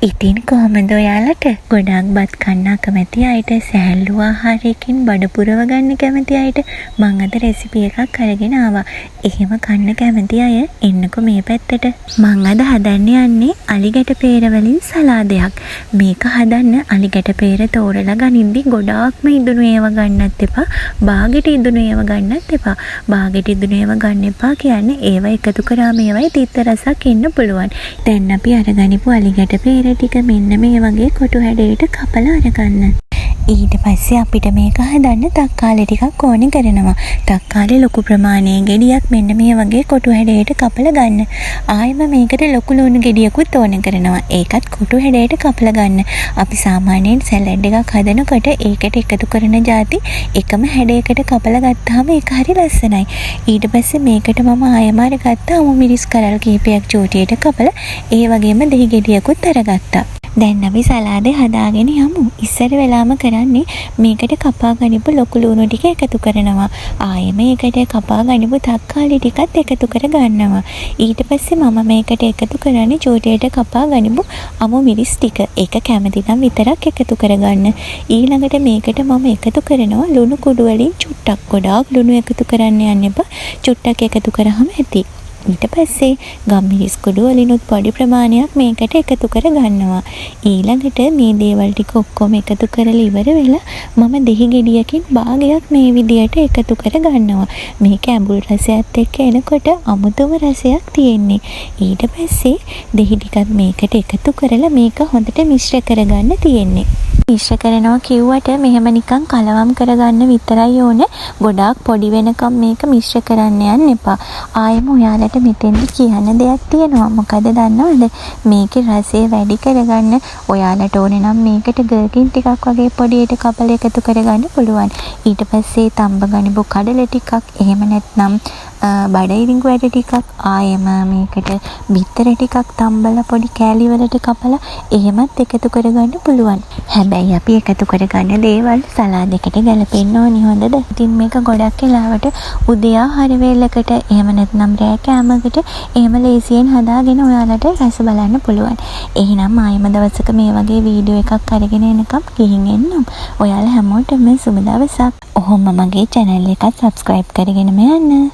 ඉතින් කොහොමද ඔයාලට? ගොඩාක් බත් කන්න අකමැති අයට, සැහැල්ලු ආහාරයකින් බඩ පුරව ගන්න කැමති අයට මං අද රෙසිපි එකක් අරගෙන ආවා. එහෙම කන්න කැමති අය එන්නකෝ මේ පැත්තට. මං අද හදන්න යන්නේ අලිගැට පේර වලින් සලාදයක්. මේක හදන්න අලිගැට පේර තෝරලා ගනින්දි ගොඩාක්ම ඉදුණු ඒවා ගන්නත් එපා. බාගෙට ඉදුණු ඒවා ගන්නත් එපා. බාගෙට ඉදුණු ඒවා ගන්න එපා කියන්නේ ඒවා එකතු කරාම ඒවයි තිත්ත රසක් එන්න පුළුවන්. දැන් අපි අරගනිපු අලිගැට පේර ටික මෙන්න මේ වගේ කොටු හැඩයට කපලා අරගන්න. ඊට පස්සේ අපිට මේක හදන්න තක්කාලි ටිකක් ඕනේ කරනවා. තක්කාලි ලොකු ප්‍රමාණයේ ගෙඩියක් මෙන්න මේ වගේ කොටු හැඩයට කපලා ගන්න. ආයෙම මේකට ලොකු ලුණු ගෙඩියකුත් ඕනේ කරනවා. ඒකත් කොටු හැඩයට කපලා ගන්න. අපි සාමාන්‍යයෙන් සැලඩ් එකක් හදනකොට ඒකට එකතු කරන જાති එකම හැඩයකට කපලා ගත්තාම ඒක හරි ලස්සනයි. ඊට පස්සේ මේකට මම ආයෙම අරගත්ත අමු මිරිස් කරල් කීපයක් චූටියට කපලා ඒ වගේම දෙහි ගෙඩියකුත් අරගත්තා. දැන් අපි සලාදේ හදාගෙන යමු. ඉස්සර වෙලාම කරන්නේ මේකට කපා ගනිපු ලොකු ලුණු ටික එකතු කරනවා. ආයෙම ඒකට කපා ගනිපු තක්කාලි ටිකත් එකතු කර ගන්නවා. ඊට පස්සේ මම මේකට එකතු කරන්නේ චූටියට කපා ගනිපු අමු මිරිස් ටික. ඒක කැමති නම් විතරක් එකතු කරගන්න. ඊළඟට මේකට මම එකතු කරනවා ලුණු කුඩු වලින් චුට්ටක්. ගොඩාක් ලුණු එකතු කරන්න යන්න එපා. චුට්ටක් එකතු කරාම ඇති. ඊට පස්සේ ගම්මිරිස් කුඩු වලිනුත් පොඩි ප්‍රමාණයක් මේකට එකතු කර ගන්නවා. ඊළඟට මේ දේවල් ටික ඔක්කොම එකතු කරලා ඉවර වෙලා මම දෙහි ගෙඩියකින් භාගයක් මේ විදියට එකතු කර ගන්නවා. මේක ඇඹුල් රසයත් එක්ක එනකොට අමුතුම රසයක් තියෙන්නේ. ඊට පස්සේ දෙහි ටිකත් මේකට එකතු කරලා මේක හොඳට මිශ්‍ර කරගන්න තියෙන්නේ. මිශ්‍ර කරනවා කිව්වට මෙහෙම නිකන් කලවම් කරගන්න විතරයි ඕනේ. ගොඩාක් පොඩි වෙනකම් මේක මිශ්‍ර කරන්න යන්න එපා. ආයෙම ඔයාලට මෙතෙන්දි කියන්න දෙයක් තියෙනවා. මොකද දන්නවද? මේකේ රසය වැඩි කරගන්න ඔයාලට ඕනේ නම් මේකට ගර්කින් ටිකක් වගේ පොඩියට කපලා එකතු කරගන්න පුළුවන්. ඊට පස්සේ තම්බ ගනිපු කඩල ටිකක්, එහෙම නැත්නම් බඩයිරිඟු ඇට ටිකක්, ආයෙම මේකට බිත්තර ටිකක් තම්බලා පොඩි කෑලි වලට කපලා එහෙමත් එකතු කරගන්න පුළුවන්. හැබැයි අපි එකතු කරගන්න දේවල් සලාඩ් එකට ගැලපෙන්න ඕනි. හොඳද? ඉතින් මේක ගොඩක් වෙලාවට උදේ ආහාර වේලකට, එහෙම නැත්නම් රෑ කෑමකට එහෙම ලේසියෙන් හදාගෙන ඔයාලට රස බලන්න පුළුවන්. එහෙනම් ආයෙම දවසක මේ වගේ වීඩියෝ එකක් අරගෙන එනකම් ගිහින් එන්නම්. ඔයාලා හැමෝටම සුබ දවසක්. ඔහොම මගේ channel එකත් subscribe කරගෙනම යන්න.